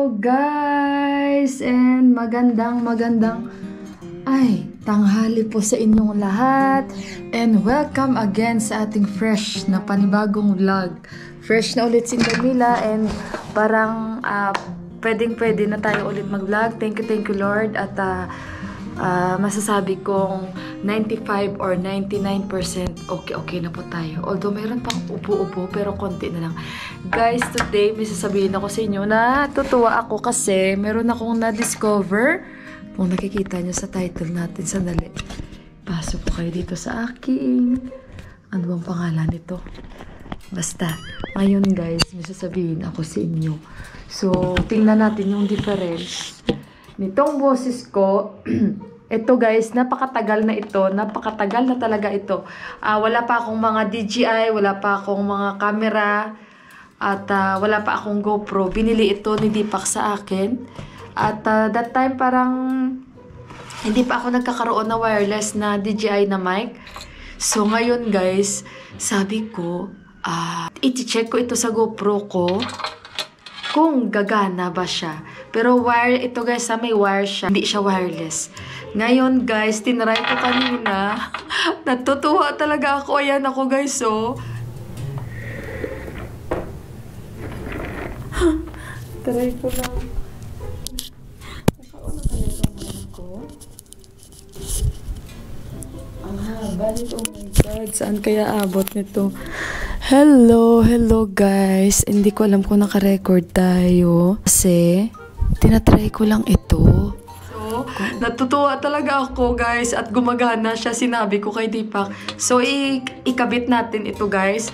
Hello guys! And magandang tanghali po sa inyong lahat. And welcome again sa ating fresh na panibagong vlog. Fresh na ulit si Camila and parang pwede na tayo ulit mag-vlog. Thank you Lord. At masasabi kong 95 or 99% okay na po tayo. Although mayroon pang upo-upo pero konti na lang. Guys, today may sasabihin ako sa inyo na tutuwa ako kasi meron akong na-discover. Kung nakikita nyo sa title natin, sandali. Pasok po kayo dito sa aking... Ano bang pangalan nito? Basta. Ngayon guys, may sasabihin ako sa inyo. So, tingnan natin yung difference nitong boses ko. Ito guys, napakatagal na ito. Napakatagal na talaga ito. Wala pa akong mga DJI, wala pa akong mga camera, at wala pa akong GoPro. Binili ito ni Deepak sa akin. At that time parang hindi pa ako nagkakaroon na wireless na DJI na mic. So ngayon guys, sabi ko, i-check ko ito sa GoPro ko kung gagana ba siya. Pero wire ito guys, may wire siya. Hindi siya wireless. Ngayon guys, tinry ko kanina. Natutuwa talaga ako. Ayan ako guys, so. Try ko lang. Nakauna kaya itong ko. Balik, oh my God. Saan kaya abot nito? Hello guys. Hindi ko alam kung naka-record tayo. Kasi, tinatry ko lang ito. So, natutuwa talaga ako guys. At gumagana siya. Sinabi ko kay Deepak. So, ikabit natin ito guys.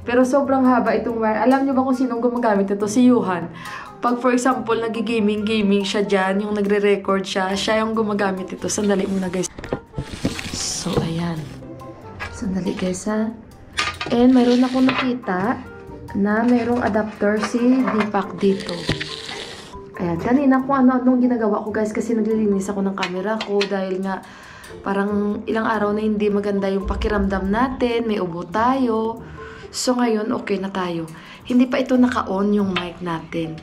Pero sobrang haba itong wire. Alam niyo ba kung sinong gumagamit ito? Si Yuhan. Pag for example, nag-gaming siya dyan, yung nagre-record siya yung gumagamit ito. Sandali muna guys. So, ayan. Sandali guys ha. And mayroon akong nakita na mayroong adapter si Deepak dito. Ayan. Kanina kung anong ginagawa ko guys kasi naglilinis ako ng camera ko dahil nga parang ilang araw na hindi maganda yung pakiramdam natin. May ubo tayo. So, ngayon, okay na tayo. Hindi pa ito naka-on yung mic natin.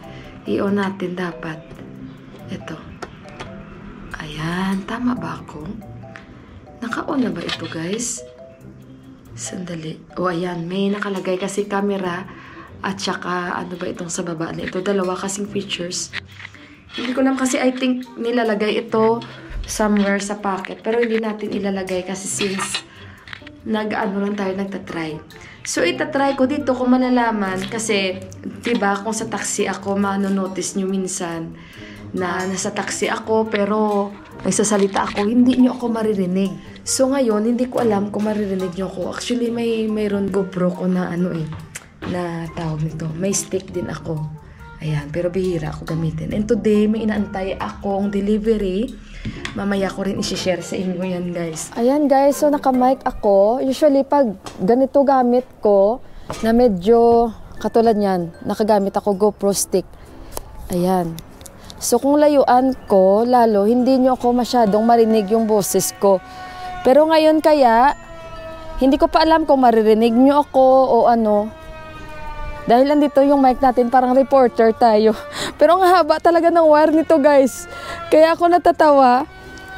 I-on natin dapat. Ito. Ayan. Tama ba ako? Naka-on na ba ito, guys? Sandali. O, ayan. May nakalagay kasi camera at saka, ano ba itong sa baba na ito? Dalawa kasing features. Hindi ko lang kasi, I think, nilalagay ito somewhere sa pocket. Pero hindi natin ilalagay kasi since nag-ano lang tayo, nagtatry. So, itatry ko dito kung malalaman kasi, diba, kung sa taxi ako, manonotice nyo minsan na nasa taxi ako pero nagsasalita ako, hindi nyo ako maririnig. So, ngayon, hindi ko alam kung maririnig nyo ako. Actually, mayroon GoPro ko na na tawag nito. May stick din ako. Ayan, pero bihira ako gamitin. And today, may inaantay akong delivery. Mamaya ko rin isi-share sa inyo yan, guys. Ayan, guys. So, naka-mic ako. Usually, pag ganito gamit ko, na medyo katulad yan, nakagamit ako GoPro stick. Ayan. So, kung layuan ko, lalo, hindi nyo ako masyadong marinig yung boses ko. Pero ngayon kaya, hindi ko pa alam kung maririnig nyo ako o ano. Dahil andito yung mic natin, parang reporter tayo. Pero ang haba talaga ng wire nito, guys. Kaya ako natatawa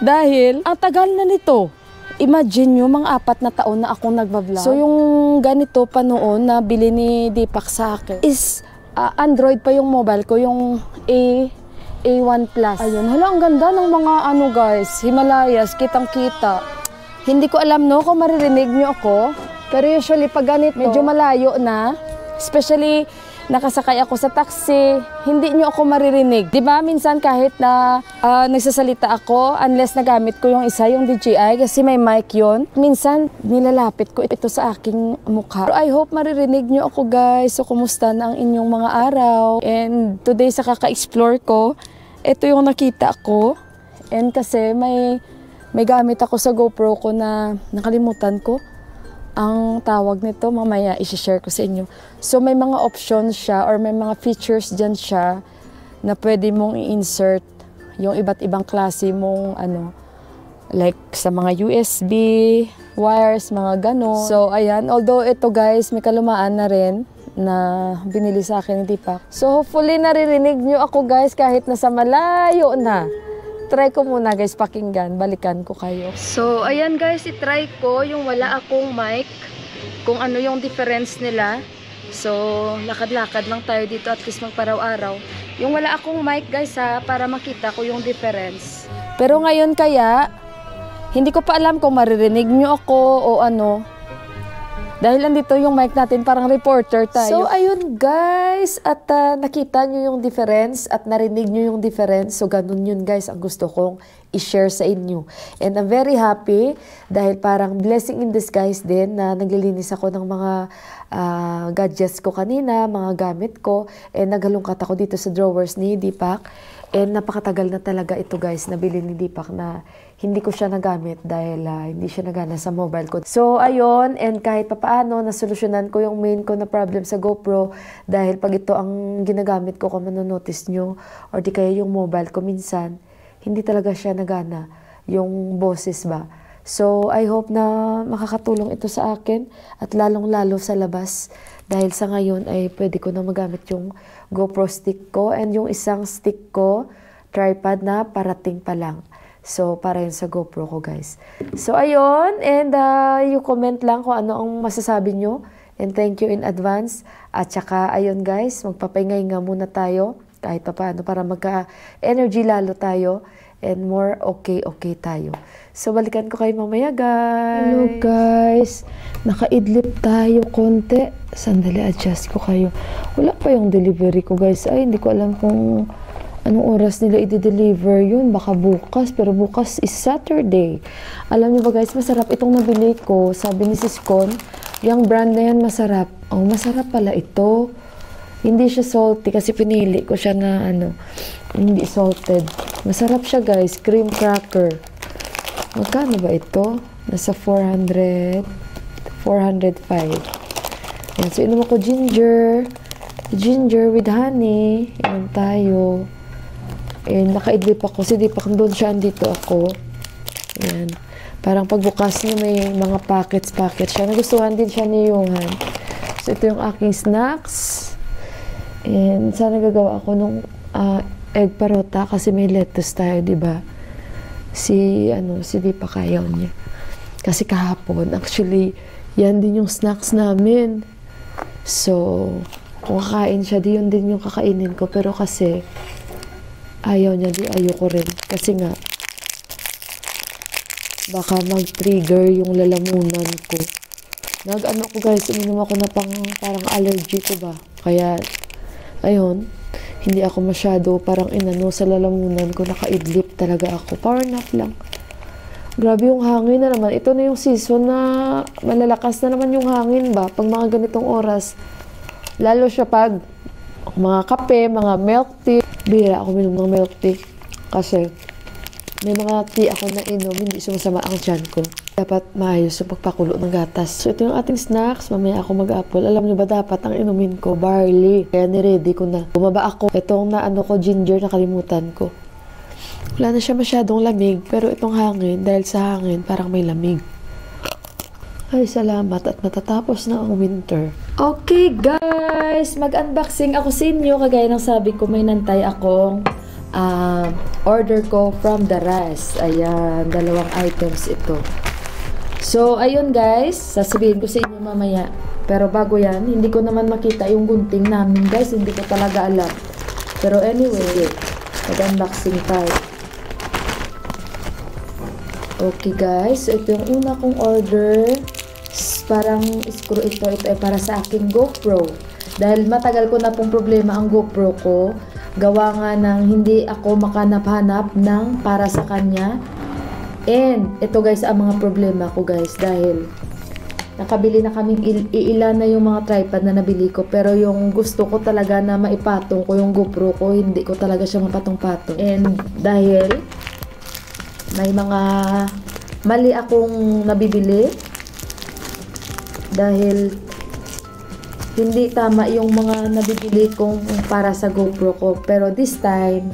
dahil ang tagal na nito. Imagine nyo, mga 4 na taon na akong nagbablog. So yung ganito pa noon na bili ni Deepak sa akin is Android pa yung mobile ko, yung A1 Plus. Ayun, hala, ang ganda ng mga guys, Himalayas, kitang-kita. Hindi ko alam kung maririnig nyo ako. Pero usually pag ganito, medyo malayo na. Especially, nakasakay ako sa taxi, hindi nyo ako maririnig. Diba, minsan kahit na nagsasalita ako, unless nagamit ko yung isa, yung DJI, kasi may mic yon. Minsan, nilalapit ko ito sa aking mukha. Pero I hope maririnig nyo ako, guys. So, kumusta na ang inyong mga araw? And today, sa kaka-explore ko, ito yung nakita ko. And kasi may gamit ako sa GoPro ko na nakalimutan ko. Ang tawag nito, mamaya isi-share ko sa inyo. So, may mga options siya or may mga features dyan siya na pwede mong i-insert yung iba't ibang klase mong like sa mga USB, wires, mga gano'n. So, ayan. Although ito guys, may kalumaan na rin. na binili sa akin ni Deepak. So hopefully naririnig nyo ako guys kahit nasa malayo na. Try ko muna guys pakinggan, balikan ko kayo. So ayan guys, itry ko yung wala akong mic, kung ano yung difference nila. So lakad-lakad lang tayo dito at least magparaw-araw. Yung wala akong mic guys ha, para makita ko yung difference. Pero ngayon kaya, hindi ko pa alam kung maririnig nyo ako o ano. Dahil andito yung mic natin, parang reporter tayo. So, ayun guys. At nakita nyo yung difference at narinig nyo yung difference. So, ganun yun guys ang gusto kong i-share sa inyo. And I'm very happy dahil parang blessing in disguise din na naglilinis ako ng mga gadgets ko kanina, mga gamit ko. And naghalungkat ako dito sa drawers ni Deepak. And napakatagal na talaga ito guys, nabili ni Deepak na hindi ko siya nagamit dahil hindi siya nagana sa mobile ko. So ayun, and kahit papaano, nasolusyonan ko yung main ko na problem sa GoPro dahil pag ito ang ginagamit ko, kung manonotice nyo, or di kaya yung mobile ko minsan, hindi talaga siya nagana, yung boses ba. So I hope na makakatulong ito sa akin at lalong-lalo sa labas. Dahil sa ngayon ay pwede ko na magamit yung GoPro stick ko and yung isang stick ko, tripod na parating pa lang. So, para yun sa GoPro ko guys. So, ayun. And you comment lang kung ano ang masasabi nyo. And thank you in advance. At saka, ayun guys, magpapahingay nga muna tayo. Kahit pa paano para magka-energy lalo tayo. And more okay tayo. So, balikan ko kayo mamaya, guys. Hello, guys. Naka-idlip tayo konti. Sandali, adjust ko kayo. Wala pa yung delivery ko, guys. Ay, hindi ko alam kung anong oras nila i-deliver yun. Baka bukas. Pero bukas is Saturday. Alam niyo ba, guys, masarap itong nabili ko. Sabi ni Sis Con, yung brand na yan masarap. Oh, masarap pala ito. Hindi siya salty kasi pinili ko siya na hindi salted. Masarap siya guys, cream cracker. Magkano ba ito? Nasa 400, 405. Yan, so inom ako ginger with honey. Inom tayo. And naka-idlip ako. Si Deepak doon siya, andito ako. Yan. Parang pagbukas niya may mga packets siya. Nagustuhan din siya ni Johan. So ito yung aking snacks. And sana gagawa ako nung egg parota kasi may lettuce tayo, di ba? Si Deepak ayaw niya. Kasi kahapon, actually, yan din yung snacks namin. So, kung kakain siya, yun din yung kakainin ko. Pero kasi, ayaw niya, ayoko rin. Kasi nga, baka mag-trigger yung lalamunan ko. Nag-ano ko guys, uminom ako na parang allergy ko ba. Kaya, ayun, hindi ako masyado parang sa lalamunan ko, naka-idlip talaga ako. Power nap lang. Grabe yung hangin na naman. Ito na yung season na malalakas na naman yung hangin ba? Pag mga ganitong oras, lalo siya pag mga kape, mga milk tea. Bihira ako minom ng milk tea. Kasi may mga tea ako na inom, hindi sumasama ang tiyan ko. Dapat maayos sa pagpakulo ng gatas. So, ito yung ating snacks. Mamaya ako mag-apple. Alam niyo ba dapat ang inumin ko? Barley. Kaya niready ko na. Bumaba ako. Itong ko, ginger, nakalimutan ko. Wala na siya masyadong lamig. Pero itong hangin, dahil sa hangin, parang may lamig. Ay, salamat. At matatapos na ang winter. Okay, guys. Mag-unboxing ako sa inyo. Kagaya ng sabi ko, may nantay akong order ko from the Ras. Ayan, 2 items ito. So, ayun guys, sasabihin ko sa inyo mamaya. Pero bago yan, hindi ko naman makita yung gunting namin guys. Hindi ko talaga alam. Pero anyway, mag-unboxing tayo. Okay guys, so ito yung una kong order. Parang screw ito ay para sa aking GoPro. Dahil matagal ko na pong problema ang GoPro ko. Gawa nga ng hindi ako makanap-hanap ng para sa kanya. And ito guys ang mga problema ko guys dahil nakabili na kaming ilan na yung mga tripod na nabili ko, pero yung gusto ko talaga na maipatong ko yung GoPro ko, hindi ko talaga siya mapatong-patong. And dahil may mga mali akong nabibili dahil hindi tama yung mga nabibili kong para sa GoPro ko, pero this time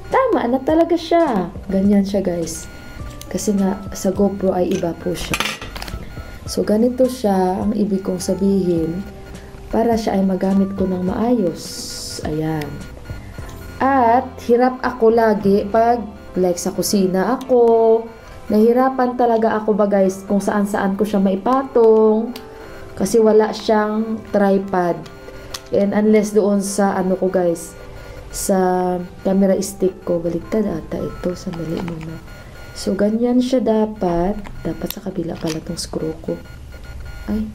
tama na talaga siya. Ganyan siya guys. Kasi nga, sa GoPro ay iba po siya. So, ganito siya ang ibig kong sabihin. para siya ay magamit ko ng maayos. Ayan. At hirap ako lagi pag like sa kusina ako. Nahirapan talaga ako ba guys kung saan-saan ko siya maipatong. Kasi wala siyang tripod. And unless doon sa ano ko guys, sa camera stick ko. Baliktad ata ito. Sandali muna. So ganyan siya dapat. Dapat sa kabila pala tong screw ko. Ay,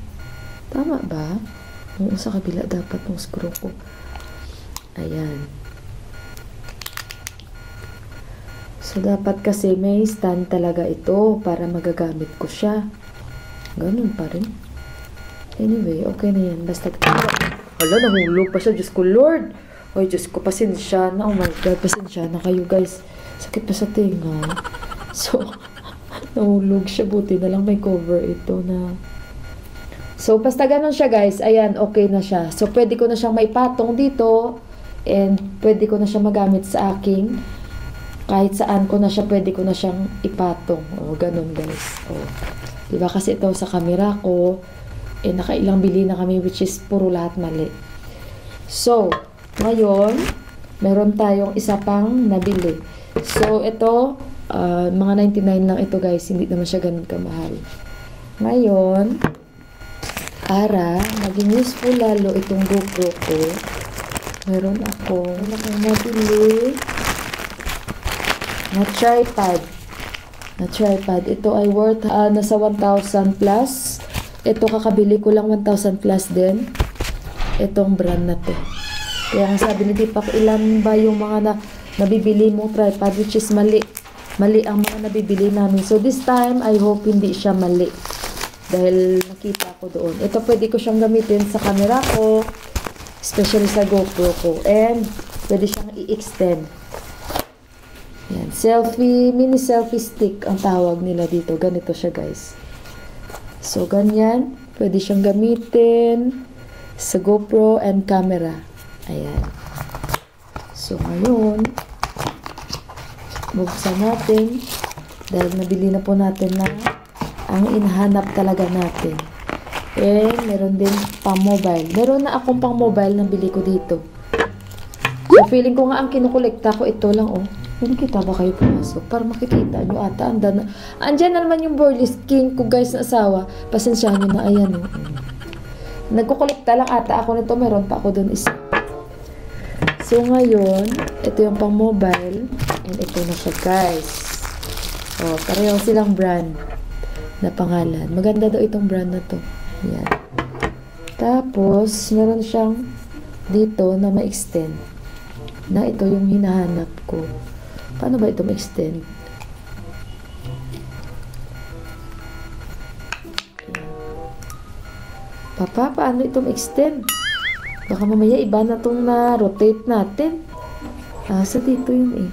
tama ba? Oo, sa kabila dapat tong screw ko. Ayan. So, dapat kasi may stand talaga ito para magagamit ko siya. Ganun pa rin. Anyway, okay na yan. Basta, hala, nahulog pa siya. Diyos ko, Lord. Ay, Diyos ko, pasensya na. Oh my God, pasensya na kayo, guys. Sakit pa sa tinga. So, nahulog siya. Buti na lang may cover ito na. So, basta ganun siya, guys. Ayan, okay na siya. So, pwede ko na siyang maipatong dito. And, pwede ko na siya magamit sa aking kahit saan ko na siya, pwede ko na siyang ipatong. O, ganun guys. O, diba kasi ito sa camera ko, nakailang bili na kami, which is puro lahat mali. So, ngayon, meron tayong isa pang nabili. So, ito, mga 99 lang ito guys. Hindi naman siya ganun kamahal. Ngayon, para maging useful lalo itong GoPro ko, meron akong nabili na tripod. Ito ay worth nasa 1,000 plus. Ito kakabili ko lang 1,000 plus din. Itong brand na to. Kaya nga sabi ni Deepak, ilan ba yung mga nabibili mong tripod, which is mali. Mali ang mga nabibili namin. So this time, I hope hindi siya mali. Dahil nakita ko doon. Ito pwede ko siyang gamitin sa camera ko. Especially sa GoPro ko. And pwede siyang i-extend. Yan, mini selfie stick ang tawag nila dito. Ganito siya guys. So, ganyan. Pwede siyang gamitin sa GoPro and camera. Ayan. So, ngayon, buksan natin. Dahil nabili na po natin na ang inahanap talaga natin. And, meron din pang mobile. Meron na akong pang mobile na bili ko dito. So, feeling ko nga ang kinukolekta ko ito lang, oh. Nakikita ba kayo pumasok? Para makikita nyo ata. Andyan na naman yung Burlesque King ko guys na asawa. Pasensya nyo na. Ayan. Nagkukolekta lang ata ako nito. Meron pa ako dun isa. So ngayon, ito yung pang mobile. And ito na siya guys. Oh, pareho silang brand na pangalan. Maganda daw itong brand na to. Ayan. Tapos, meron siyang dito na ma-extend. Na ito yung hinahanap ko. Paano ba ito ma-extend? Papa, paano ito ma-extend? Baka mamaya iba na itong na-rotate natin. Sa dito yun eh.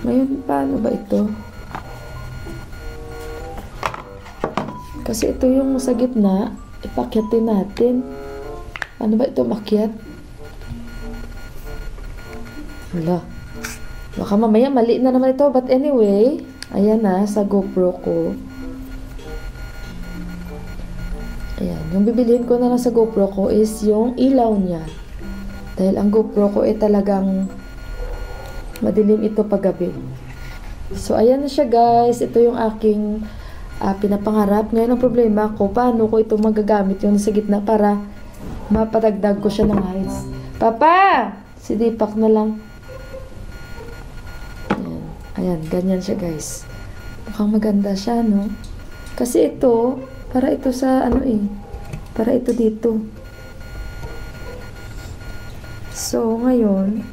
Ngayon, paano ba ito? Kasi ito yung sa gitna. Ipakyatin natin. Ano ba ito makyat? Wala. Baka mamaya mali na naman ito. But anyway, ayan na sa GoPro ko. Ayan. Yung bibilihin ko na lang sa GoPro ko is yung ilaw niya. Dahil ang GoPro ko talagang madilim ito paggabi. So, ayan na siya guys. Ito yung aking pinapangarap. Ngayon ang problema ko, paano ko ito magagamit yung sa gitna para mapadagdag ko siya ng heights. Papa! Si Deepak na lang. Ayan, ganyan siya guys. Mukhang maganda siya, no? Kasi ito, para ito sa ano eh. Para ito dito. So, ngayon,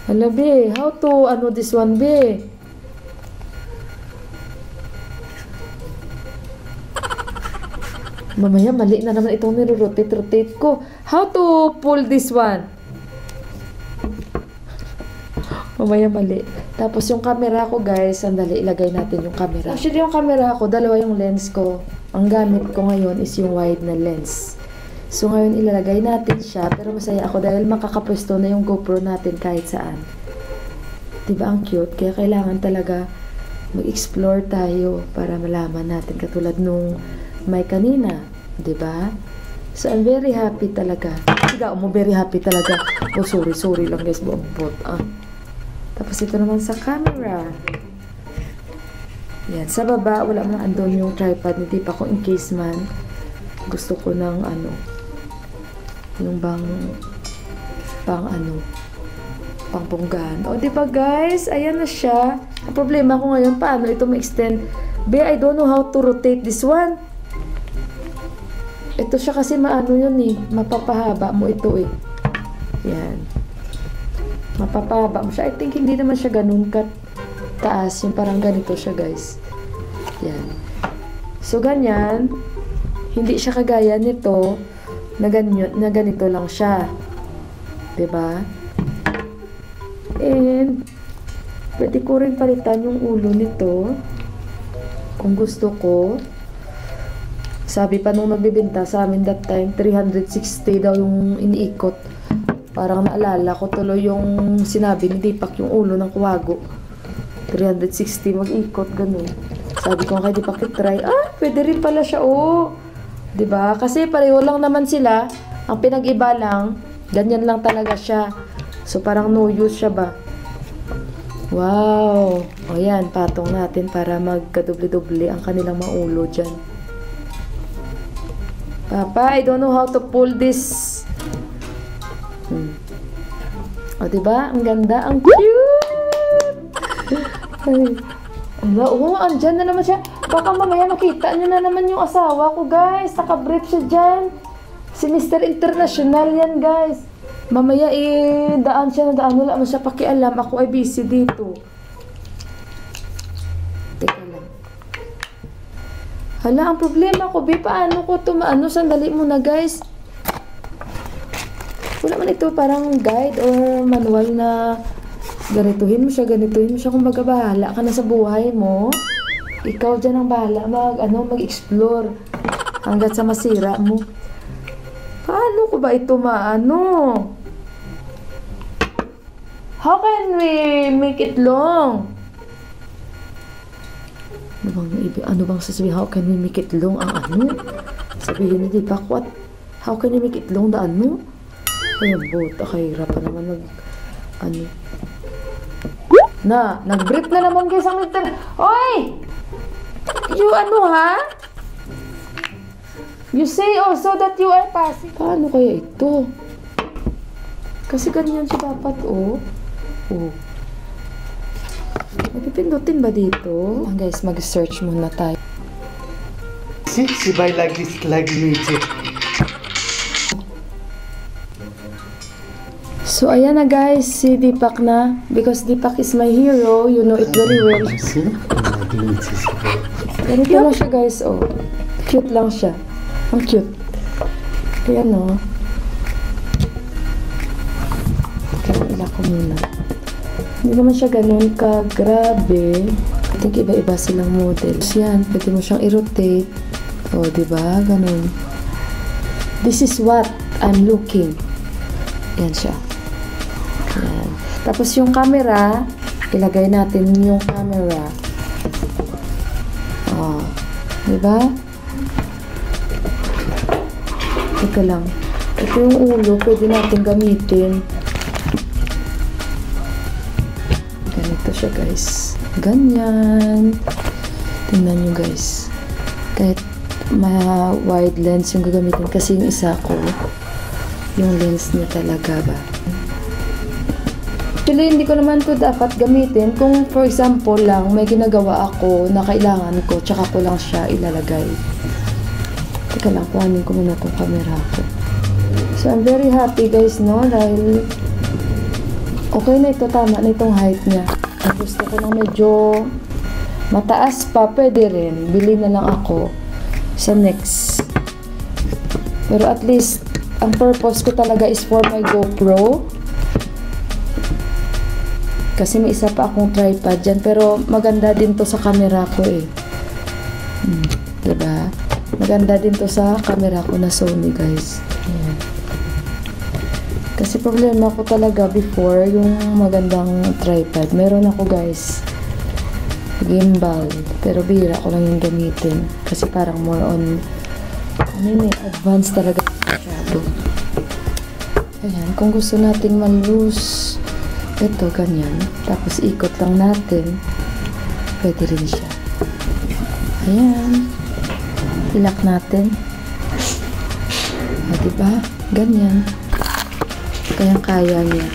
hala be, how to ano this one be? Mamaya mali na naman itong niro-rotate ko. How to pull this one? Mamaya mali. Tapos yung camera ko guys, sandali ilagay natin yung camera. Actually yung camera ko, dalawa yung lens ko. Ang gamit ko ngayon is yung wide na lens. So ngayon ilalagay natin siya, pero masaya ako dahil makakapwesto na yung GoPro natin kahit saan. Diba ang cute? Kaya kailangan talaga mag-explore tayo para malaman natin. Katulad nung may kanina. Diba? So, I'm very happy talaga. Ikaw mo, very happy talaga. Oh, sorry lang guys, buong. Tapos ito naman sa camera. Yan, sa baba, wala mo na andon yung tripod. Hindi pa ko in case man. Gusto ko ng ano, yung pang pangpunggan. O, diba guys? Ayan na siya. Ang problema ko ngayon, paano ito ma-extend? I don't know how to rotate this one. Ito siya kasi maano yun eh. Mapapahaba mo ito eh. Yan. Mapapahaba mo siya. I think hindi naman siya ganun taas. Yung parang ganito siya guys. Yan. So ganyan. Hindi siya kagaya nito na ganito lang siya. Diba? And pwede ko rin palitan yung ulo nito. Kung gusto ko. Sabi pa nung nagbibenta sa amin that time, 360 daw yung iniikot. Parang naalala ko tuloy yung sinabi ni Deepak, yung ulo ng kuwago. 360 mag-ikot, ganun. Sabi ko kay Deepak, try. Pwede rin pala siya, Diba? Kasi pareho lang naman sila. Ang pinag-iba lang, ganyan lang talaga siya. So, parang no use siya ba? Wow! O yan, patong natin para magkadoble-doble ang kanilang mga ulo dyan. Papa, I don't know how to pull this. O, diba? Ang ganda. Ang cute! Andyan na naman siya. Baka mamaya makita nyo na naman yung asawa ko, guys. Naka-brief siya dyan. Si Mr. International yan, guys. Mamaya daan siya na daan. Wala mo siya pakialam. Ako ay busy dito. Teka lang. Hala, ang problema ko, paano ko ito maano? Sandali muna, guys. Wala man ito parang guide or manual na ganituhin mo siya. Kung baga bahala ka na sa buhay mo. Ikaw dyan ang bahala mag-explore hanggat sa masira mo. Paano ko ba ito maano? How can we make it long? Ano bang sasabihin? How can we make it long? Ang ano? Sabihin ni Deepak, what? How can we make it long? The ano? Ay, hirapan naman nag-brief na naman kayo sa meter. Oy! You You say also that you are passing. Paano kaya ito? Kasi ganyan siya dapat, Pipindutin ba dito? Guys, mag-search muna tayo. See, she buy like this, like music. So, ayan na guys, si Deepak na. Because Deepak is my hero, you know it very well. Ganito lang siya guys, Cute lang siya. Ang cute. Ayan Ila ko muna. Hindi naman siya ganun ka-grabe. I think iba-iba silang models. Yan, pwede mo siyang i-rotate. Diba? Ganun. This is what I'm looking. Yan siya. Yan. Tapos yung camera, ilagay natin yung camera. Diba? Teka lang. Ito yung ulo, pwede natin gamitin. Ganito siya guys. Ganyan. Tingnan nyo guys. Kahit wide lens yung gagamitin. Kasi yung isa ko, yung lens niya talaga ba. Actually, hindi ko naman ito dapat gamitin. Kung for example lang, may ginagawa ako na kailangan ko, tsaka ko lang siya ilalagay. Teka lang, kuhanin ko muna itong camera ko. So, I'm very happy guys, no? Dahil okay na ito, tama na itong height niya. Gusto ko lang medyo mataas pa, pwede rin. Bili na lang ako sa next. Pero at least, ang purpose ko talaga is for my GoPro. Kasi may isa pa akong tripod dyan. Pero maganda din to sa camera ko Diba? Maganda din to sa camera ko na Sony guys. Ayan. Kasi problema ko talaga before yung magandang tripod. Meron ako guys. Gimbal. Pero bihira ko lang yung gamitin. Kasi parang more on Ano advance talaga masyado. Ayan, kung gusto nating ma-loose, ito, ganyan. Tapos ikot lang natin. Pwede rin siya. Ayan. Ilak natin. Diba? Ganyan. Kaya niya.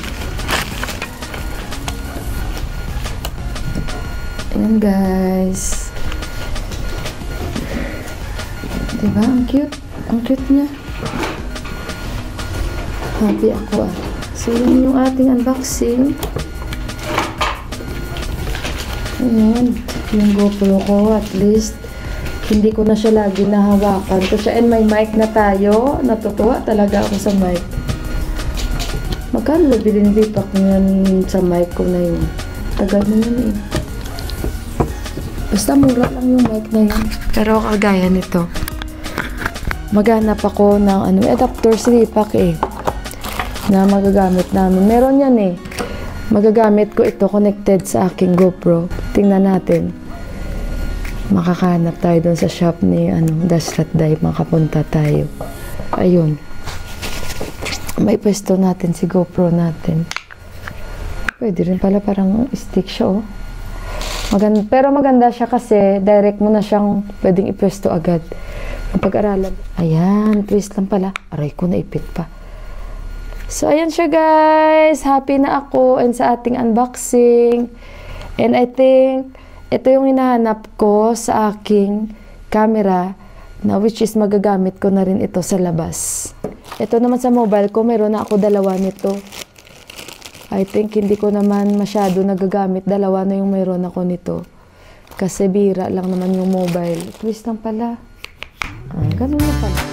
Ayan, guys. Diba? Ang cute. Ang cute niya. Happy ako ah. So, yun yung ating unboxing. Ayan. Yung GoPro ko, at least, hindi ko na siya lagi nahawakan ko siya. And may mic na tayo. Natutuwa talaga ako sa mic. Magkano ba binilipak ngayon sa mic ko na yun? Tagal na yun eh. Basta mura lang yung mic na yun. Pero kagaya nito. Maghanap ako ng adapter silipak eh. Na magagamit namin. Meron yan eh. Magagamit ko ito connected sa aking GoPro. Tingnan natin. Makakahanap tayo doon sa shop ni Dasrat Day. Makapunta tayo. Ayun. May pwesto natin si GoPro natin. Pwede rin pala parang stick siya oh. Pero maganda siya kasi direct mo na siyang pwedeng ipwesto agad. Pag-aralan. Ayan, twist lang pala. Aray ko, naipit pa. So, ayan siya guys. Happy na ako and sa ating unboxing. And I think, ito yung hinahanap ko sa aking camera na which is magagamit ko na rin ito sa labas. Ito naman sa mobile ko, meron na ako dalawa nito. I think hindi ko naman masyado nagagamit. Dalawa na yung meron ako nito. Kasi bira lang naman yung mobile. Twist lang pala. Ganun na pala.